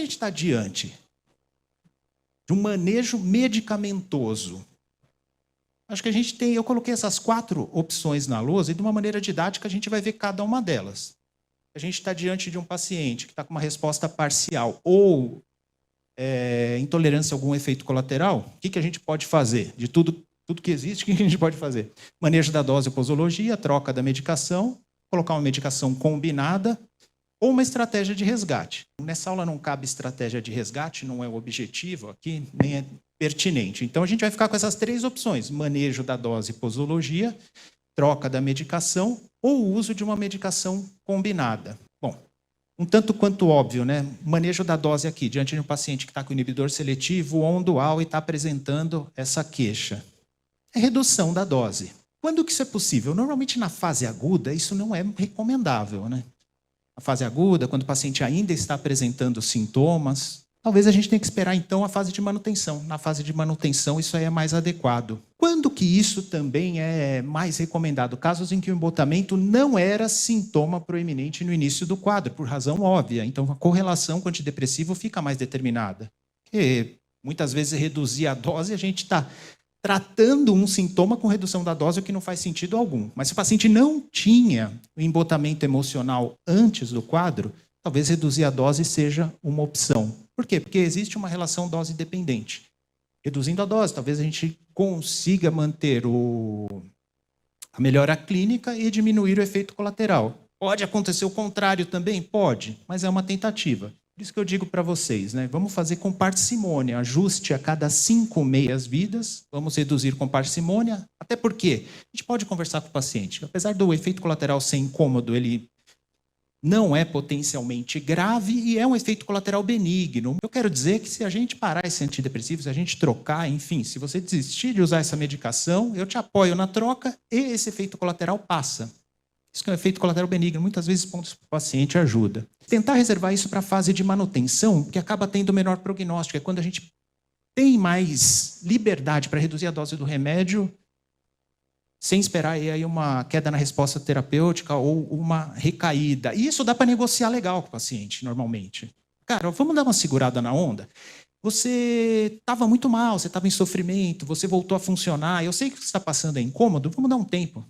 a gente está diante de um manejo medicamentoso, acho que a gente tem, eu coloquei essas 4 opções na lousa e de uma maneira didática a gente vai ver cada uma delas. A gente está diante de um paciente que está com uma resposta parcial ou intolerância a algum efeito colateral, o que a gente pode fazer? De tudo que existe, o que a gente pode fazer? Manejo da dose e posologia, troca da medicação, colocar uma medicação combinada ou uma estratégia de resgate. Nessa aula não cabe estratégia de resgate, não é o objetivo aqui, nem é pertinente. Então a gente vai ficar com essas 3 opções: manejo da dose e posologia, troca da medicação ou uso de uma medicação combinada. Bom, um tanto quanto óbvio, né? Manejo da dose aqui, diante de um paciente que está com inibidor seletivo ou dual e está apresentando essa queixa. É redução da dose. Quando que isso é possível? Normalmente na fase aguda isso não é recomendável, né? Na fase aguda, quando o paciente ainda está apresentando sintomas, talvez a gente tenha que esperar então a fase de manutenção. Na fase de manutenção isso aí é mais adequado. Quando que isso também é mais recomendado? Casos em que o embotamento não era sintoma proeminente no início do quadro, por razão óbvia. Então a correlação com o antidepressivo fica mais determinada. Porque muitas vezes reduzir a dose, a gente está tratando um sintoma com redução da dose, o que não faz sentido algum. Mas se o paciente não tinha o embotamento emocional antes do quadro, talvez reduzir a dose seja uma opção. Por quê? Porque existe uma relação dose-dependente. Reduzindo a dose, talvez a gente consiga manter a melhora clínica e diminuir o efeito colateral. Pode acontecer o contrário também? Pode, mas é uma tentativa. Por isso que eu digo para vocês, né? Vamos fazer com parcimônia, ajuste a cada 5 meias-vidas, vamos reduzir com parcimônia, até porque a gente pode conversar com o paciente. Apesar do efeito colateral ser incômodo, ele não é potencialmente grave e é um efeito colateral benigno. Eu quero dizer que se a gente parar esse antidepressivo, se a gente trocar, enfim, se você desistir de usar essa medicação, eu te apoio na troca e esse efeito colateral passa. Isso que é um efeito colateral benigno, muitas vezes pontos para o paciente ajuda. Tentar reservar isso para a fase de manutenção, que acaba tendo menor prognóstico, é quando a gente tem mais liberdade para reduzir a dose do remédio, sem esperar aí uma queda na resposta terapêutica ou uma recaída. E isso dá para negociar legal com o paciente, normalmente. Cara, vamos dar uma segurada na onda? Você estava muito mal, você estava em sofrimento, você voltou a funcionar, eu sei que o que você está passando é incômodo, vamos dar um tempo.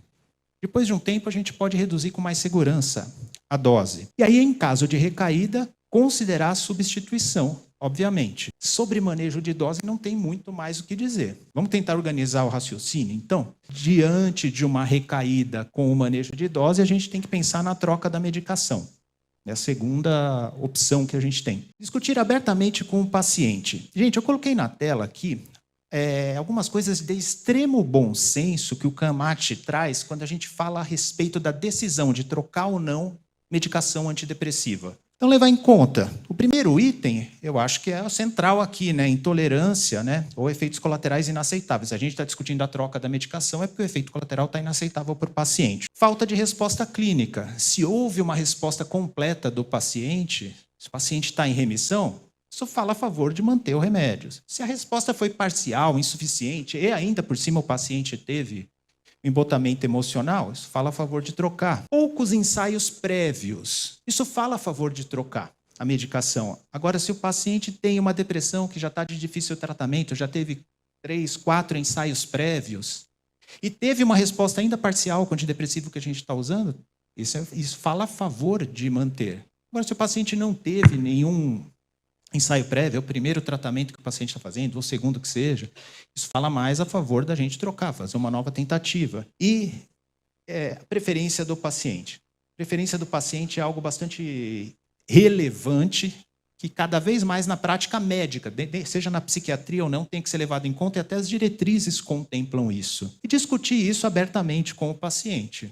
Depois de um tempo, a gente pode reduzir com mais segurança a dose. E aí, em caso de recaída, considerar a substituição, obviamente. Sobre manejo de dose, não tem muito mais o que dizer. Vamos tentar organizar o raciocínio, então? Diante de uma recaída com o manejo de dose, a gente tem que pensar na troca da medicação. É a segunda opção que a gente tem. Discutir abertamente com o paciente. Gente, eu coloquei na tela aqui algumas coisas de extremo bom senso que o CAMAT traz quando a gente fala a respeito da decisão de trocar ou não medicação antidepressiva. Então, levar em conta, o primeiro item, eu acho que é o central aqui, né? Intolerância, né? Ou efeitos colaterais inaceitáveis. A gente está discutindo a troca da medicação, é porque o efeito colateral está inaceitável para o paciente. Falta de resposta clínica. Se houve uma resposta completa do paciente, se o paciente está em remissão, isso fala a favor de manter o remédio. Se a resposta foi parcial, insuficiente, e ainda por cima o paciente teve embotamento emocional, isso fala a favor de trocar. Poucos ensaios prévios, isso fala a favor de trocar a medicação. Agora, se o paciente tem uma depressão que já está de difícil tratamento, já teve 3, 4 ensaios prévios, e teve uma resposta ainda parcial com o antidepressivo que a gente está usando, isso fala a favor de manter. Agora, se o paciente não teve nenhum ensaio prévio, é o primeiro tratamento que o paciente está fazendo, ou o segundo que seja, isso fala mais a favor da gente trocar, fazer uma nova tentativa. E a preferência do paciente. A preferência do paciente é algo bastante relevante, que cada vez mais na prática médica, seja na psiquiatria ou não, tem que ser levado em conta, e até as diretrizes contemplam isso. E discutir isso abertamente com o paciente,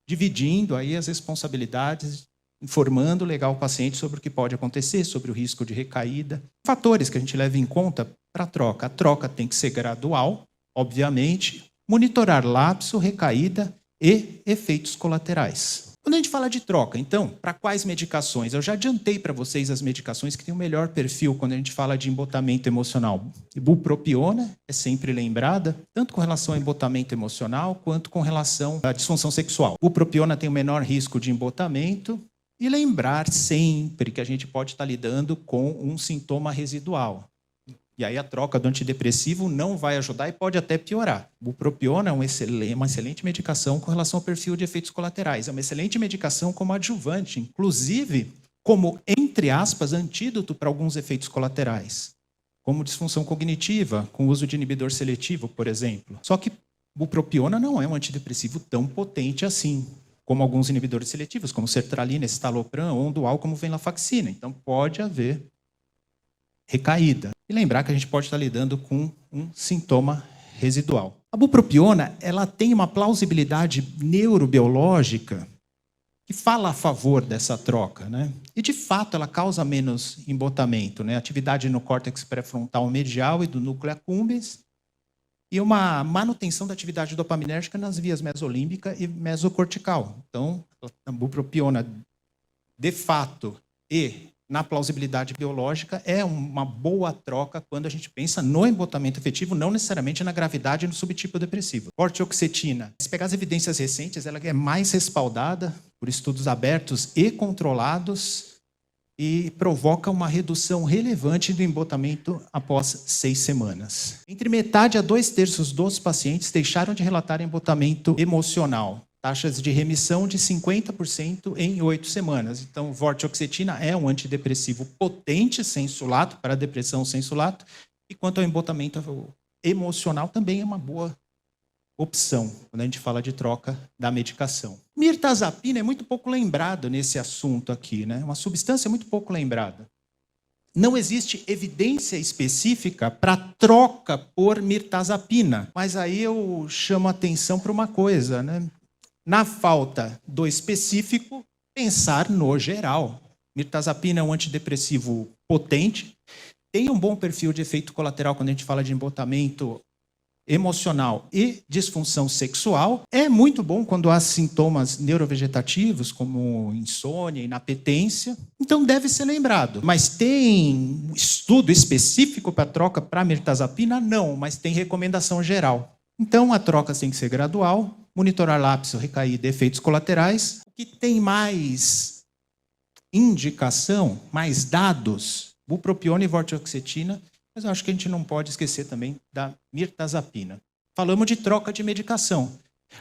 dividindo aí as responsabilidades, informando legal o paciente sobre o que pode acontecer, sobre o risco de recaída. Fatores que a gente leva em conta para a troca. A troca tem que ser gradual, obviamente, monitorar lapso, recaída e efeitos colaterais. Quando a gente fala de troca, então, para quais medicações? Eu já adiantei para vocês as medicações que têm o melhor perfil quando a gente fala de embotamento emocional. Ibupropiona é sempre lembrada, tanto com relação ao embotamento emocional, quanto com relação à disfunção sexual. Ibupropiona tem o menor risco de embotamento, E lembrar sempre que a gente pode estar lidando com um sintoma residual. E aí a troca do antidepressivo não vai ajudar e pode até piorar. Bupropiona é uma excelente medicação com relação ao perfil de efeitos colaterais. É uma excelente medicação como adjuvante, inclusive como, entre aspas, antídoto para alguns efeitos colaterais, como disfunção cognitiva, com o uso de inibidor seletivo, por exemplo. Só que bupropiona não é um antidepressivo tão potente assim, como alguns inibidores seletivos, como sertralina, escitalopram, ou um dual como venlafaxina. Então pode haver recaída. E lembrar que a gente pode estar lidando com um sintoma residual. A bupropiona, ela tem uma plausibilidade neurobiológica que fala a favor dessa troca, né? E, de fato, ela causa menos embotamento, né? Atividade no córtex pré-frontal medial e do núcleo accumbens e uma manutenção da atividade dopaminérgica nas vias mesolímbica e mesocortical. Então, a bupropiona, de fato, e na plausibilidade biológica, é uma boa troca quando a gente pensa no embotamento efetivo, não necessariamente na gravidade e no subtipo depressivo. Vortioxetina, se pegar as evidências recentes, ela é mais respaldada por estudos abertos e controlados e provoca uma redução relevante do embotamento após 6 semanas. Entre metade a 2/3 dos pacientes deixaram de relatar embotamento emocional. Taxas de remissão de 50% em 8 semanas. Então, vortioxetina é um antidepressivo potente sem sulato, para depressão sem sulato, e quanto ao embotamento emocional, também é uma boa opção, quando a gente fala de troca da medicação. Mirtazapina é muito pouco lembrado nesse assunto aqui, né? Uma substância muito pouco lembrada. Não existe evidência específica para troca por mirtazapina, mas aí eu chamo a atenção para uma coisa, né? Na falta do específico, pensar no geral. Mirtazapina é um antidepressivo potente, tem um bom perfil de efeito colateral quando a gente fala de embotamento emocional e disfunção sexual. É muito bom quando há sintomas neurovegetativos, como insônia, inapetência. Então deve ser lembrado. Mas tem estudo específico para troca para mirtazapina? Não, mas tem recomendação geral. Então a troca tem que ser gradual, monitorar lapso, recaída, efeitos colaterais. O que tem mais indicação, mais dados, bupropiona e vortioxetina, mas eu acho que a gente não pode esquecer também da mirtazapina. Falamos de troca de medicação.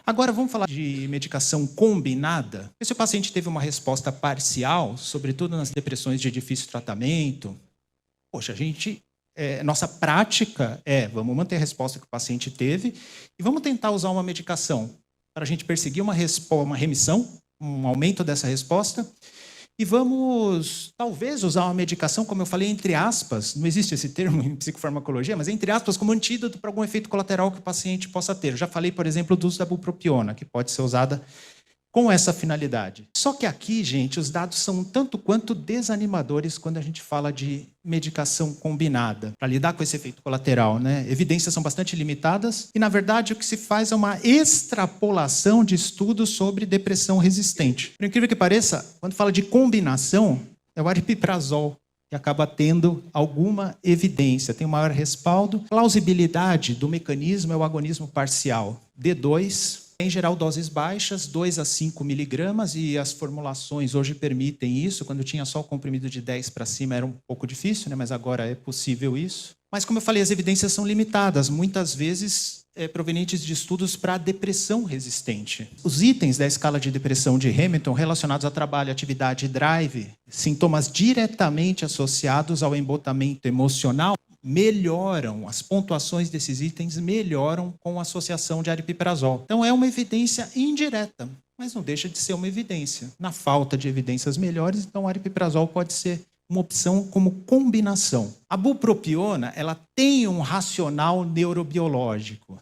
Agora vamos falar de medicação combinada. Se o paciente teve uma resposta parcial, sobretudo nas depressões de difícil tratamento, poxa, nossa prática vamos manter a resposta que o paciente teve e vamos tentar usar uma medicação para a gente perseguir uma remissão, um aumento dessa resposta. E vamos, talvez, usar uma medicação, como eu falei, entre aspas, não existe esse termo em psicofarmacologia, mas entre aspas, como antídoto para algum efeito colateral que o paciente possa ter. Eu já falei, por exemplo, do uso da bupropiona, que pode ser usada com essa finalidade. Só que aqui, gente, os dados são tanto quanto desanimadores quando a gente fala de medicação combinada, para lidar com esse efeito colateral, né? Evidências são bastante limitadas e, na verdade, o que se faz é uma extrapolação de estudos sobre depressão resistente. Por incrível que pareça, quando fala de combinação, é o aripiprazol que acaba tendo alguma evidência, tem um maior respaldo. Plausibilidade do mecanismo é o agonismo parcial, D2, em geral, doses baixas, 2 a 5 miligramas, e as formulações hoje permitem isso. Quando tinha só o comprimido de 10 para cima era um pouco difícil, né? Mas agora é possível isso. Mas, como eu falei, as evidências são limitadas, muitas vezes provenientes de estudos para depressão resistente. Os itens da escala de depressão de Hamilton relacionados a trabalho, atividade e drive, sintomas diretamente associados ao embotamento emocional, melhoram, as pontuações desses itens melhoram com a associação de aripiprazol. Então é uma evidência indireta, mas não deixa de ser uma evidência. Na falta de evidências melhores, então o aripiprazol pode ser uma opção como combinação. A bupropiona, ela tem um racional neurobiológico.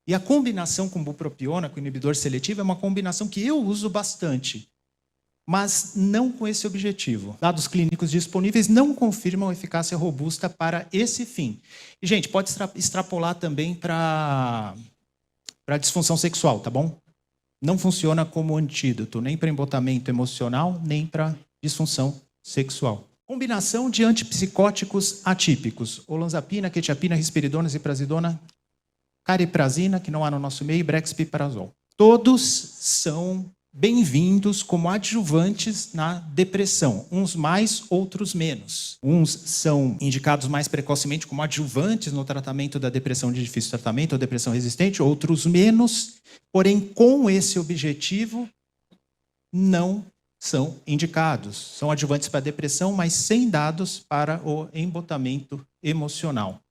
E a combinação com bupropiona, com inibidor seletivo, é uma combinação que eu uso bastante, mas não com esse objetivo. Dados clínicos disponíveis não confirmam eficácia robusta para esse fim. E, gente, pode extrapolar também para disfunção sexual, tá bom? Não funciona como antídoto, nem para embotamento emocional, nem para disfunção sexual. Combinação de antipsicóticos atípicos. Olanzapina, quetiapina, risperidona, ziprasidona, cariprazina, que não há no nosso meio, e brexpiprazol. Todos são bem-vindos como adjuvantes na depressão, uns mais, outros menos. Uns são indicados mais precocemente como adjuvantes no tratamento da depressão de difícil tratamento ou depressão resistente, outros menos, porém com esse objetivo não são indicados. São adjuvantes para a depressão, mas sem dados para o embotamento emocional.